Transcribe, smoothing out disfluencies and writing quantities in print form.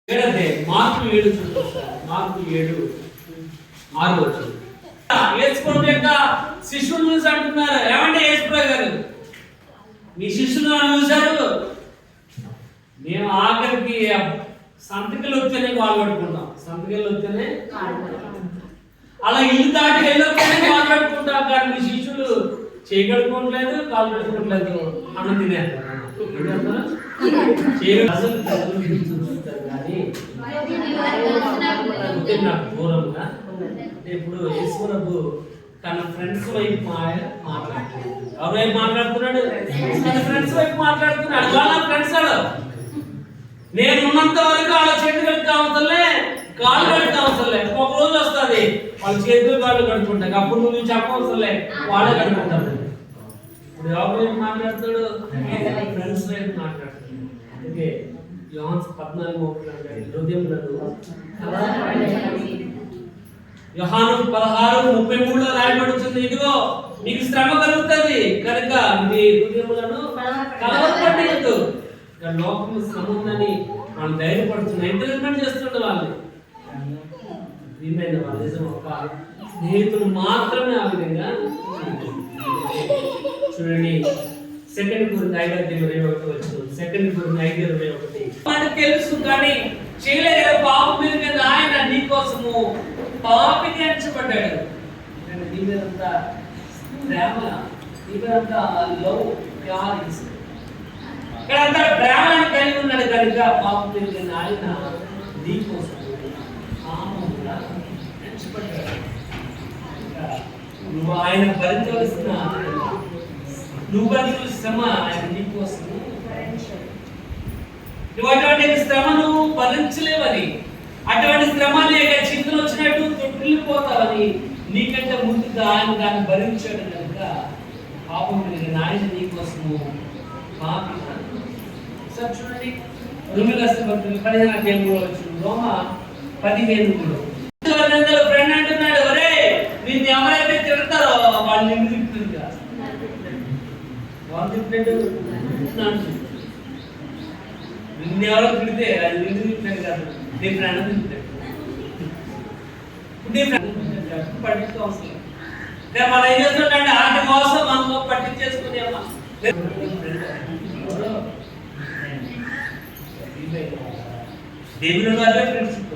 Mark 7 చూద్దాం sir. Mark 7:6 వచ్చింది. యేసుప్రభు యొక్క శిష్యులు చూసి అంటున్నారు, ఏమంటే యేసుప్రభు గారు మీ శిష్యులు అని చూశారు, మేము ఆఖరికి సంతకాలు వస్తేనే కాలు కట్టుకుంటాం, సంతకాలు వస్తేనే అలా ఇల్లు దాటి వెళ్ళొస్తేనే కాలు కట్టుకుంటాం, కానీ మీ శిష్యులు చేయగలుగుకోవట్లేదు, కాలు కట్టుకోవట్లేదు, అన్నం తినేస్తారు. నాకు దూరంగా ఇప్పుడు యేసుప్రభు తన ఫ్రెండ్స్ వైపు మాట్లాడుతున్నాడు. ఎవరి వైపు మాట్లాడుతున్నాడు? తన ఫ్రెండ్స్ వైపు మాట్లాడుతున్నాడు. వాళ్ళ ఫ్రెండ్స్ నేను ఉన్నంత వరకు వాళ్ళ చేతులకు కావతలే, కాళ్ళు కడుకు అవసరంలే. ఒక రోజు వస్తుంది వాళ్ళ చేతులు కాళ్ళు కడుకుంటాయి, అప్పుడు నువ్వు చెప్పవసరంలే, వాళ్ళే కడుకుంటారు. ఇప్పుడు ఎవరి వైపు మాట్లాడుతాడు? ఫ్రెండ్స్ వైపు మాట్లాడుతున్నాడు. అందుకే యోహాను 14:30 హృదయములను యోహాను 16:33 రాయబడుతుంది, ఇదిగో మీకు శ్రమ కలుగుతుంది కనుక మీ హృదయములను కలవరపడవద్దు. లోకము శ్రమ ఉందని వాళ్ళు ధైర్యపడుతున్నారు, ఎంకరేజ్మెంట్ చేస్తుండే వాళ్ళు. వాళ్ళు నిజం ఒక స్నేహితులు మాత్రమే ఆ విధంగా చూడండి. 2 Corinthians 5:21 వచ్చింది. 2 Corinthians 5:21 మనకు తెలుసు కానీ చేయలేక పాపం మీద ఆయన నీ కోసము పాపిగా ఎంచబడ్డాడు. నీ మీదంతా ప్రేమ, నీ మీదంతా లవ్, ప్యారీస్ ఇక్కడ అంతా ప్రేమను కలిగి ఉన్నాడు కనుక పాపం మీద ఆయన నీ కోసం పాపంగా ఎంచబడ్డాడు. నువ్వు ఆయన భరించవలసిన నువ్వు భరించిన శ్రమ ఆయన నీ కోసం. నువ్వు అటువంటి శ్రమ నువ్వు భరించలేవని, అటువంటి శ్రమ లేక చింతలు వచ్చినట్టు తొట్టిల్లిపోతావని నీకంటే ముందుగా ఆయన దాన్ని భరించాడు కనుక పాపం కలిగిన ఆయన నీ కోసము పాపి. సార్ చూడండి, రోమిలకు రాసిన పత్రిక 15:3 వచ్చింది. రోమ 15:3 ఫ్రెండ్ అంటున్నాడు, ఒరే నిన్ను ఎవరైతే తిడతారో వాళ్ళు నిన్ను తిప్పుతుంది. వాళ్ళు తిట్టినట్టు నిన్ను ఎవరో తిడితే అది నిన్ను తిట్టాడు కాదు, నీ ఫ్రెండ్ తిట్టాడు. పట్టించుకోవాల్సింది కానీ మనం ఏం చేస్తుంటే ఆటి కోసం మనం పట్టించేసుకునే దేవుని ఫ్రెండ్షిప్.